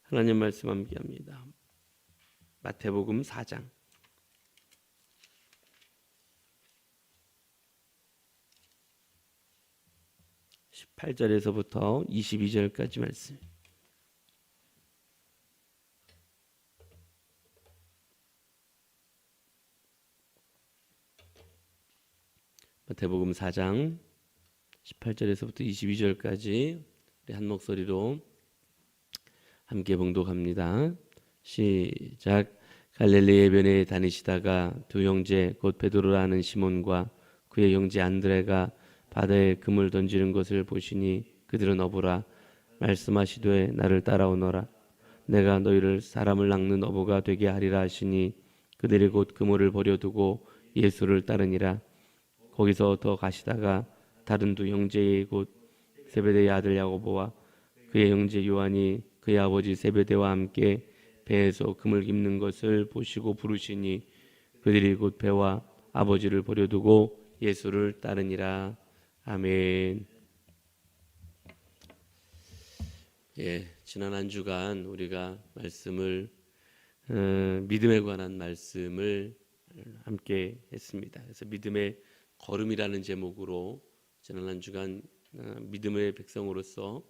하나님 말씀 함께합니다. 마태복음 4장 18절에서부터 22절까지 말씀. 마태복음 4장 18절에서부터 22절까지 우리 한 목소리로 함께 봉독합니다. 시작. 갈릴리 해변에 다니시다가 두 형제 곧 베드로라 하는 시몬과 그의 형제 안드레가 바다에 그물 던지는 것을 보시니 그들은 어부라. 말씀하시되 나를 따라오너라. 내가 너희를 사람을 낚는 어부가 되게 하리라 하시니 그들이 곧 그물을 버려두고 예수를 따르니라. 거기서 더 가시다가 다른 두 형제의 곧 세베대의 아들 야고보와 그의 형제 요한이 그의 아버지 세베대와 함께 배에서 그물 깁는 것을 보시고 부르시니 그들이 곧 배와 아버지를 버려두고 예수를 따르니라. 아멘. 지난 한 주간 우리가 말씀을 믿음에 관한 말씀을 함께 했습니다. 그래서 믿음의 걸음이라는 제목으로 지난 한 주간 믿음의 백성으로서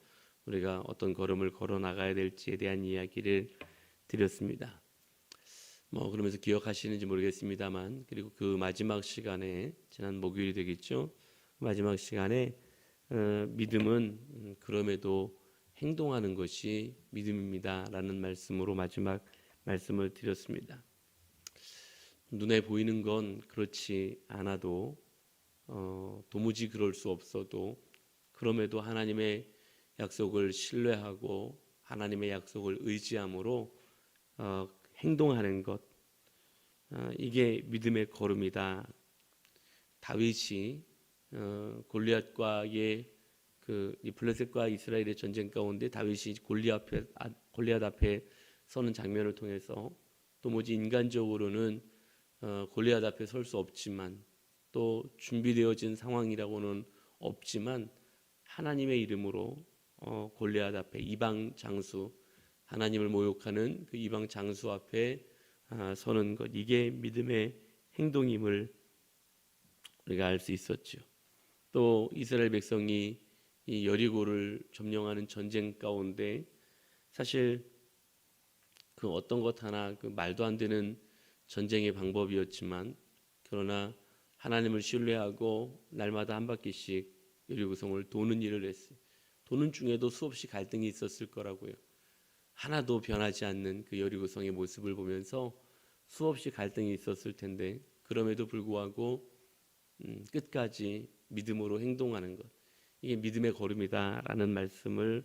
우리가 어떤 걸음을 걸어 나가야 될지에 대한 이야기를 드렸습니다. 그러면서 기억하시는지 모르겠습니다만, 그리고 그 마지막 시간에 지난 목요일이 되겠죠. 마지막 시간에 믿음은 그럼에도 행동하는 것이 믿음입니다라는 말씀으로 마지막 말씀을 드렸습니다. 눈에 보이는 건 그렇지 않아도 도무지 그럴 수 없어도 그럼에도 하나님의 약속을 신뢰하고 하나님의 약속을 의지함으로 행동하는 것, 이게 믿음의 걸음이다. 다윗이 골리앗과의 이 블레셋과 이스라엘의 전쟁 가운데 다윗이 골리앗 앞에 서는 장면을 통해서 도무지 인간적으로는 골리앗 앞에 설 수 없지만 또 준비되어진 상황이라고는 없지만 하나님의 이름으로 골리앗 앞에 이방 장수, 하나님을 모욕하는 그 이방 장수 앞에 서는 것, 이게 믿음의 행동임을 우리가 알 수 있었죠. 또 이스라엘 백성이 이 여리고를 점령하는 전쟁 가운데 사실 그 어떤 것 하나 그 말도 안 되는 전쟁의 방법이었지만, 그러나 하나님을 신뢰하고 날마다 한 바퀴씩 여리고성을 도는 일을 했어요. 도는 중에도 수없이 갈등이 있었을 거라고요. 하나도 변하지 않는 그 여리고성의 모습을 보면서 수없이 갈등이 있었을 텐데, 그럼에도 불구하고 끝까지 믿음으로 행동하는 것, 이게 믿음의 걸음이다라는 말씀을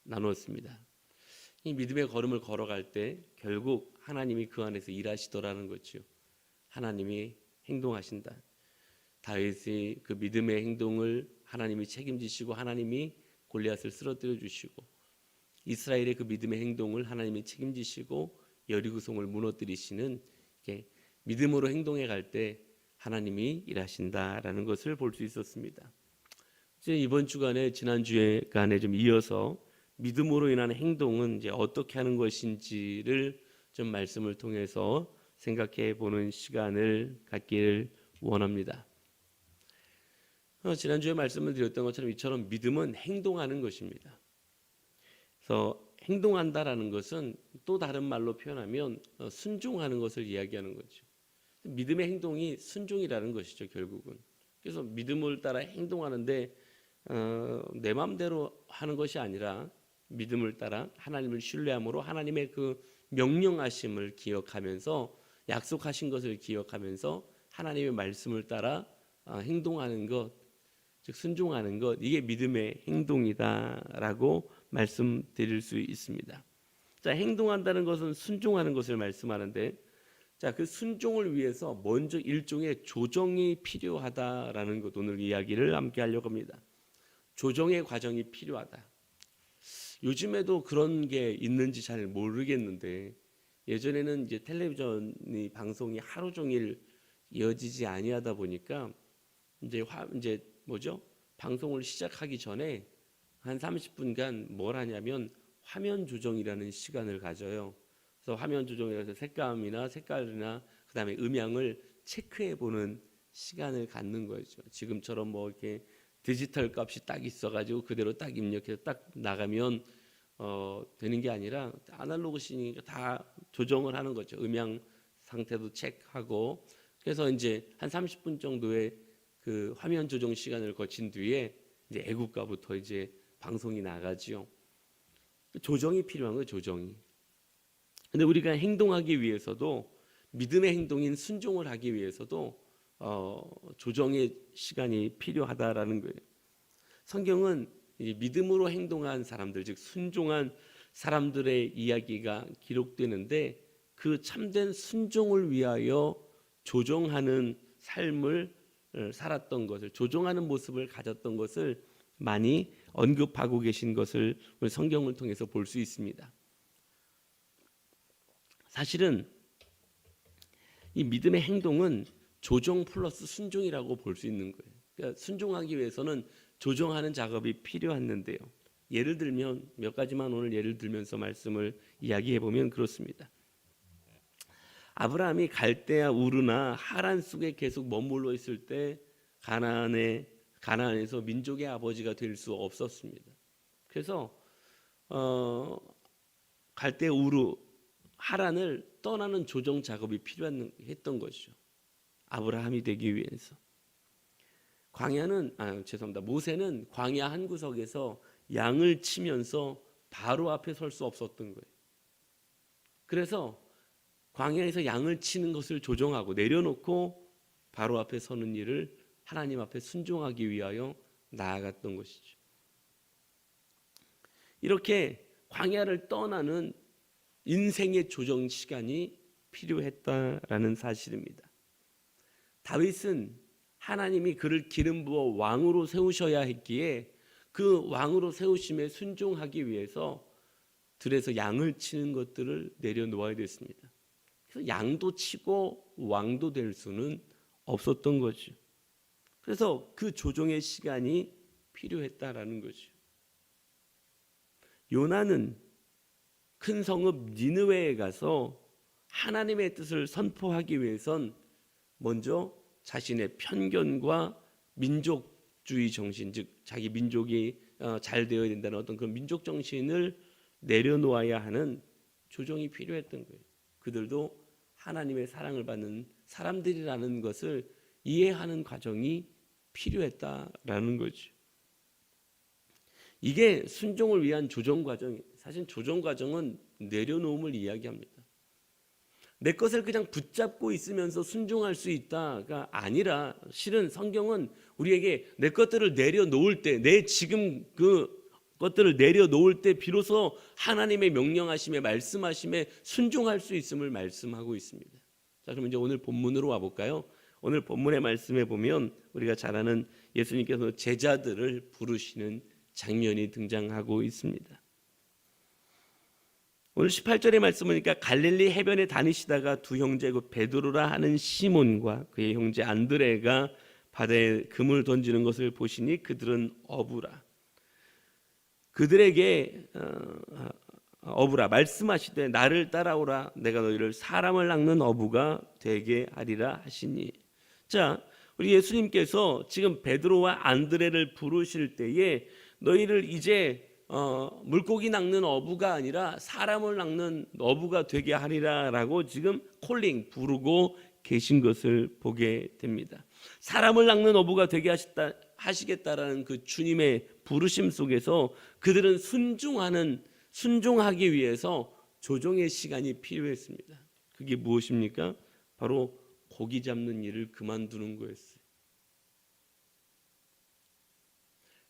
나누었습니다. 이 믿음의 걸음을 걸어갈 때 결국 하나님이 그 안에서 일하시더라는 거죠. 하나님이 행동하신다. 다윗의 그 믿음의 행동을 하나님이 책임지시고 하나님이 골리앗을 쓰러뜨려 주시고, 이스라엘의 그 믿음의 행동을 하나님이 책임지시고 여리고성을 무너뜨리시는, 믿음으로 행동해 갈 때 하나님이 일하신다라는 것을 볼 수 있었습니다. 이제 이번 주간에 지난 주간에 좀 이어서 믿음으로 인한 행동은 이제 어떻게 하는 것인지를 좀 말씀을 통해서 생각해 보는 시간을 갖기를 원합니다. 지난주에 말씀을 드렸던 것처럼 이처럼 믿음은 행동하는 것입니다. 그래서 행동한다라는 것은 또 다른 말로 표현하면 순종하는 것을 이야기하는 거죠. 믿음의 행동이 순종이라는 것이죠, 결국은. 그래서 믿음을 따라 행동하는데 내 마음대로 하는 것이 아니라 믿음을 따라 하나님을 신뢰함으로 하나님의 그 명령하심을 기억하면서, 약속하신 것을 기억하면서 하나님의 말씀을 따라 행동하는 것, 즉 순종하는 것, 이게 믿음의 행동이다라고 말씀드릴 수 있습니다. 자, 행동한다는 것은 순종하는 것을 말씀하는데, 자, 그 순종을 위해서 먼저 일종의 조정이 필요하다라는 것, 오늘 이야기를 함께 하려고 합니다. 조정의 과정이 필요하다. 요즘에도 그런 게 있는지 잘 모르겠는데, 예전에는 이제 텔레비전이 방송이 하루 종일 이어지지 아니하다 보니까 이제 방송을 시작하기 전에 한 30분간 뭘 하냐면 화면 조정이라는 시간을 가져요. 그래서 화면 조정이라서 색깔이나 그다음에 음향을 체크해 보는 시간을 갖는 거죠. 지금처럼 뭐 이렇게 디지털 값이 딱 있어가지고 그대로 딱 입력해서 딱 나가면 되는 게 아니라 아날로그 씬이니까 다 조정을 하는 거죠. 음향 상태도 체크하고. 그래서 이제 한 30분 정도의 그 화면 조정 시간을 거친 뒤에 이제 애국가부터 이제 방송이 나가지요. 조정이 필요한 거예요, 조정이. 근데 우리가 행동하기 위해서도, 믿음의 행동인 순종을 하기 위해서도 조정의 시간이 필요하다라는 거예요. 성경은 이 믿음으로 행동한 사람들, 즉 순종한 사람들의 이야기가 기록되는데, 그 참된 순종을 위하여 조정하는 삶을 살았던 것을, 조정하는 모습을 가졌던 것을 많이 언급하고 계신 것을 우리 성경을 통해서 볼 수 있습니다. 사실은 이 믿음의 행동은 조정 플러스 순종이라고 볼 수 있는 거예요. 그러니까 순종하기 위해서는 조정하는 작업이 필요했는데요. 예를 들면 몇 가지만 오늘 예를 들면서 말씀을 이야기해 보면 그렇습니다. 아브라함이 갈대아 우르나 하란 속에 계속 머물러 있을 때 가나안에서 민족의 아버지가 될 수 없었습니다. 그래서 갈대아 우르 하란을 떠나는 조정 작업이 필요했던 것이죠. 아브라함이 되기 위해서. 모세는 광야 한 구석에서 양을 치면서 바로 앞에 설 수 없었던 거예요. 그래서 광야에서 양을 치는 것을 조정하고 내려놓고 바로 앞에 서는 일을 하나님 앞에 순종하기 위하여 나아갔던 것이죠. 이렇게 광야를 떠나는 인생의 조정 시간이 필요했다라는 사실입니다. 다윗은 하나님이 그를 기름 부어 왕으로 세우셔야 했기에 그 왕으로 세우심에 순종하기 위해서 들에서 양을 치는 것들을 내려놓아야 됐습니다. 그래서 양도 치고 왕도 될 수는 없었던 거죠. 그래서 그 조정의 시간이 필요했다라는 거죠. 요나는 큰 성읍 니느웨에 가서 하나님의 뜻을 선포하기 위해선 먼저 자신의 편견과 민족주의 정신, 즉 자기 민족이 잘 되어야 된다는 어떤 그런 민족 정신을 내려놓아야 하는 조정이 필요했던 거예요. 그들도 하나님의 사랑을 받는 사람들이라는 것을 이해하는 과정이 필요했다라는 거죠. 이게 순종을 위한 조정 과정이에요. 사실 조정 과정은 내려놓음을 이야기합니다. 내 것을 그냥 붙잡고 있으면서 순종할 수 있다가 아니라, 실은 성경은 우리에게 내 것들을 내려놓을 때, 내 지금 그 것들을 내려놓을 때 비로소 하나님의 명령하심에 말씀하심에 순종할 수 있음을 말씀하고 있습니다. 자, 그럼 이제 오늘 본문으로 와볼까요? 오늘 본문의 말씀에 보면 우리가 잘 아는 예수님께서 제자들을 부르시는 장면이 등장하고 있습니다. 오늘 18절의 말씀 보니까 갈릴리 해변에 다니시다가 두 형제 곧 베드로라 하는 시몬과 그의 형제 안드레가 바다에 금을 던지는 것을 보시니 그들은 어부라. 그들에게 어부라 말씀하시되 나를 따라오라 내가 너희를 사람을 낚는 어부가 되게 하리라 하시니. 자, 우리 예수님께서 지금 베드로와 안드레를 부르실 때에 너희를 이제 물고기 낚는 어부가 아니라 사람을 낚는 어부가 되게 하리라라고 지금 부르고 계신 것을 보게 됩니다. 사람을 낚는 어부가 되게 하시겠다라는 그 주님의 부르심 속에서 그들은 순종하기 위해서 조정의 시간이 필요했습니다. 그게 무엇입니까? 바로 고기 잡는 일을 그만두는 거였어요.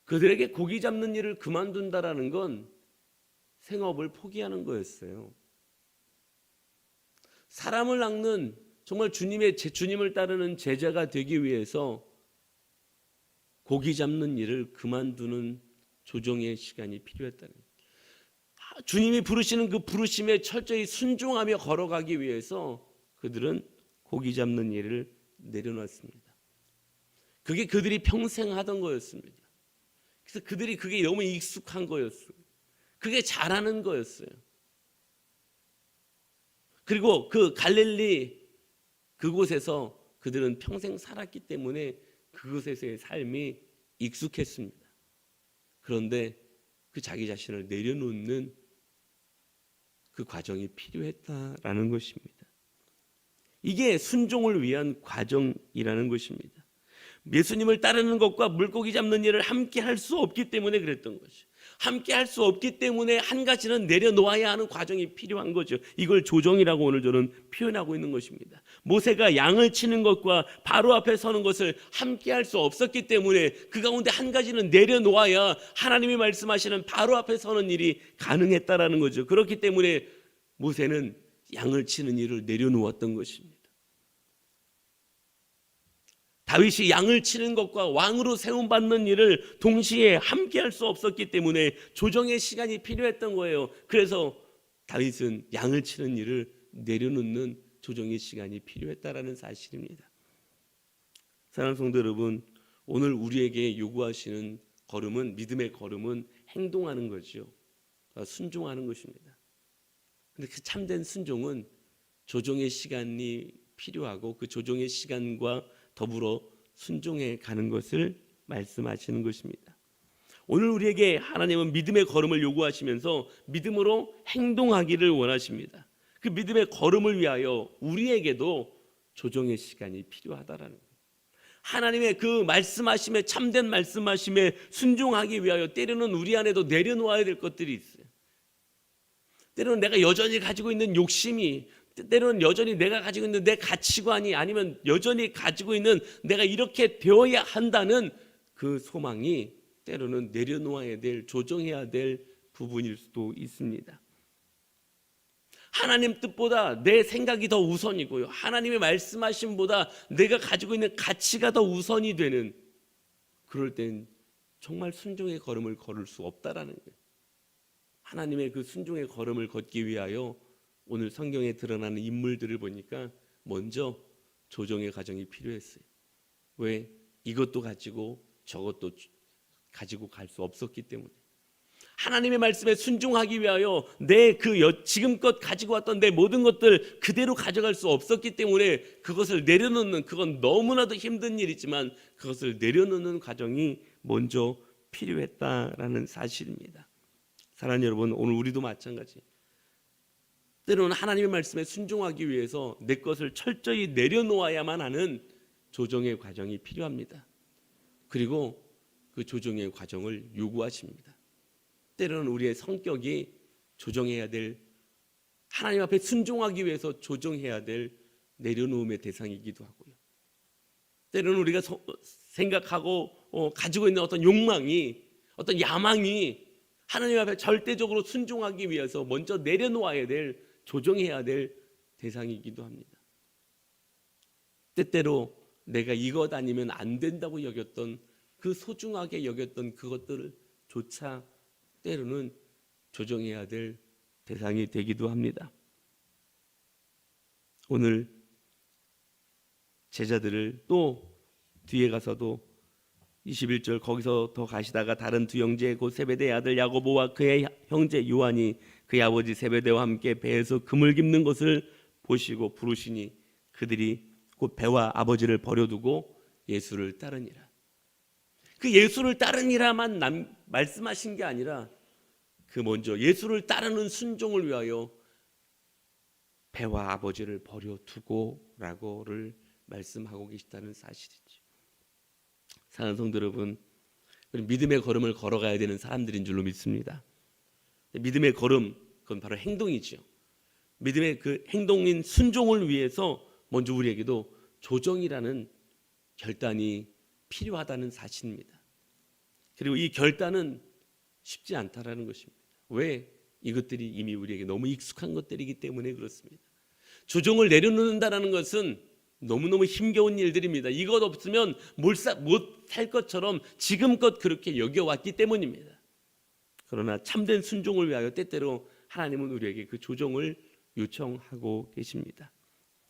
그들에게 고기 잡는 일을 그만둔다라는 건 생업을 포기하는 거였어요. 사람을 낚는 정말 주님을 따르는 제자가 되기 위해서 고기 잡는 일을 그만두는 조정의 시간이 필요했다는 거예요. 주님이 부르시는 그 부르심에 철저히 순종하며 걸어가기 위해서 그들은 고기 잡는 일을 내려놨습니다. 그게 그들이 평생 하던 거였습니다. 그래서 그들이 그게 너무 익숙한 거였어요. 그게 잘하는 거였어요. 그리고 그 갈릴리 그곳에서 그들은 평생 살았기 때문에 그곳에서의 삶이 익숙했습니다. 그런데 그 자기 자신을 내려놓는 그 과정이 필요했다라는 것입니다. 이게 순종을 위한 과정이라는 것입니다. 예수님을 따르는 것과 물고기 잡는 일을 함께 할 수 없기 때문에 그랬던 것이죠. 함께 할 수 없기 때문에 한 가지는 내려놓아야 하는 과정이 필요한 거죠. 이걸 조정이라고 오늘 저는 표현하고 있는 것입니다. 모세가 양을 치는 것과 바로 앞에 서는 것을 함께 할 수 없었기 때문에 그 가운데 한 가지는 내려놓아야 하나님이 말씀하시는 바로 앞에 서는 일이 가능했다라는 거죠. 그렇기 때문에 모세는 양을 치는 일을 내려놓았던 것입니다. 다윗이 양을 치는 것과 왕으로 세움받는 일을 동시에 함께 할 수 없었기 때문에 조정의 시간이 필요했던 거예요. 그래서 다윗은 양을 치는 일을 내려놓는 조정의 시간이 필요했다라는 사실입니다. 사랑하는 성도 여러분, 오늘 우리에게 요구하시는 걸음은, 믿음의 걸음은 행동하는 거죠. 순종하는 것입니다. 근데 그 참된 순종은 조정의 시간이 필요하고 그 조정의 시간과 더불어 순종해 가는 것을 말씀하시는 것입니다. 오늘 우리에게 하나님은 믿음의 걸음을 요구하시면서 믿음으로 행동하기를 원하십니다. 그 믿음의 걸음을 위하여 우리에게도 조정의 시간이 필요하다라는 거예요. 하나님의 그 말씀하심에, 참된 말씀하심에 순종하기 위하여 때로는 우리 안에도 내려놓아야 될 것들이 있어요. 때로는 내가 여전히 가지고 있는 욕심이, 때로는 여전히 내가 가지고 있는 내 가치관이, 아니면 여전히 가지고 있는 내가 이렇게 되어야 한다는 그 소망이 때로는 내려놓아야 될, 조정해야 될 부분일 수도 있습니다. 하나님 뜻보다 내 생각이 더 우선이고요, 하나님의 말씀하심보다 내가 가지고 있는 가치가 더 우선이 되는, 그럴 땐 정말 순종의 걸음을 걸을 수 없다라는 거예요. 하나님의 그 순종의 걸음을 걷기 위하여 오늘 성경에 드러나는 인물들을 보니까 먼저 조정의 과정이 필요했어요. 왜? 이것도 가지고 저것도 가지고 갈 수 없었기 때문에. 하나님의 말씀에 순종하기 위하여 내 지금껏 가지고 왔던 내 모든 것들 그대로 가져갈 수 없었기 때문에 그것을 내려놓는, 그건 너무나도 힘든 일이지만 그것을 내려놓는 과정이 먼저 필요했다라는 사실입니다. 사랑하는 여러분, 오늘 우리도 마찬가지. 때로는 하나님의 말씀에 순종하기 위해서 내 것을 철저히 내려놓아야만 하는 조정의 과정이 필요합니다. 그리고 그 조정의 과정을 요구하십니다. 때로는 우리의 성격이 조정해야 될, 하나님 앞에 순종하기 위해서 조정해야 될 내려놓음의 대상이기도 하고요. 때로는 우리가 생각하고 가지고 있는 어떤 욕망이, 어떤 야망이 하나님 앞에 절대적으로 순종하기 위해서 먼저 내려놓아야 될, 조정해야 될 대상이기도 합니다. 때때로 내가 이것 아니면 안 된다고 여겼던, 그 소중하게 여겼던 그것들조차 때로는 조정해야 될 대상이 되기도 합니다. 오늘 제자들을 또 뒤에 가서도 21절, 거기서 더 가시다가 다른 두 형제 곧 세베대의 아들 야고보와 그의 형제 요한이 그의 아버지 세베대와 함께 배에서 그물 깁는 것을 보시고 부르시니 그들이 곧 배와 아버지를 버려두고 예수를 따르니라. 그 예수를 따르니라만 말씀하신 게 아니라 그 먼저 예수를 따르는 순종을 위하여 배와 아버지를 버려두고 라고를 말씀하고 계시다는 사실이죠. 사랑하는 성도 여러분, 믿음의 걸음을 걸어가야 되는 사람들인 줄로 믿습니다. 믿음의 걸음, 그건 바로 행동이죠. 믿음의 그 행동인 순종을 위해서 먼저 우리에게도 조정이라는 결단이 필요하다는 사실입니다. 그리고 이 결단은 쉽지 않다라는 것입니다. 왜? 이것들이 이미 우리에게 너무 익숙한 것들이기 때문에 그렇습니다. 조정을 내려놓는다는 것은 너무너무 힘겨운 일들입니다. 이것 없으면 못 살 것처럼 지금껏 그렇게 여겨왔기 때문입니다. 그러나 참된 순종을 위하여 때때로 하나님은 우리에게 그 조정을 요청하고 계십니다.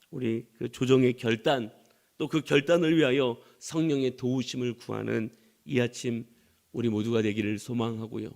우리 그 조정의 결단, 또 그 결단을 위하여 성령의 도우심을 구하는 이 아침 우리 모두가 되기를 소망하고요.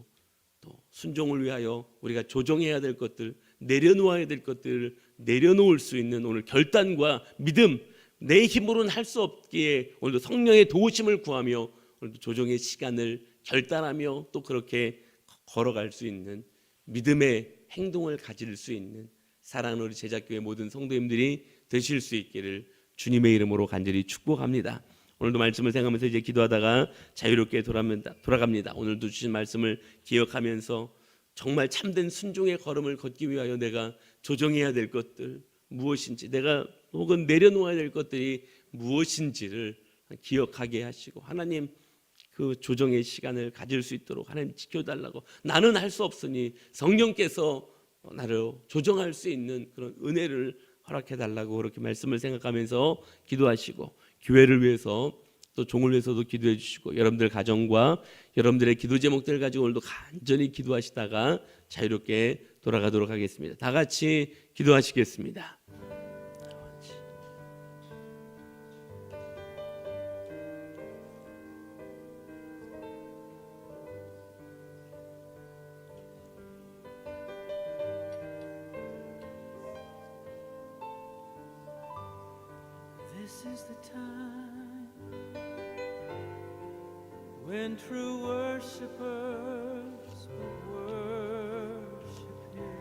또 순종을 위하여 우리가 조정해야 될 것들, 내려놓아야 될 것들을 내려놓을 수 있는 오늘 결단과 믿음, 내 힘으로는 할 수 없기에 오늘도 성령의 도우심을 구하며 오늘도 조정의 시간을 결단하며 또 그렇게 걸어갈 수 있는 믿음의 행동을 가질 수 있는 사랑하는 우리 제자교회 모든 성도님들이 되실 수 있기를 주님의 이름으로 간절히 축복합니다. 오늘도 말씀을 생각하면서 이제 기도하다가 자유롭게 돌아갑니다. 오늘도 주신 말씀을 기억하면서 정말 참된 순종의 걸음을 걷기 위하여 내가 조정해야 될 것들 무엇인지, 내가 혹은 내려놓아야 될 것들이 무엇인지를 기억하게 하시고 하나님 그 조정의 시간을 가질 수 있도록 하나님 지켜달라고, 나는 할 수 없으니 성령께서 나를 조정할 수 있는 그런 은혜를 허락해달라고 그렇게 말씀을 생각하면서 기도하시고, 교회를 위해서 또 종을 위해서도 기도해 주시고, 여러분들 가정과 여러분들의 기도 제목들을 가지고 오늘도 간절히 기도하시다가 자유롭게 돌아가도록 하겠습니다. 다 같이 기도하시겠습니다. This is the time when true worshipers will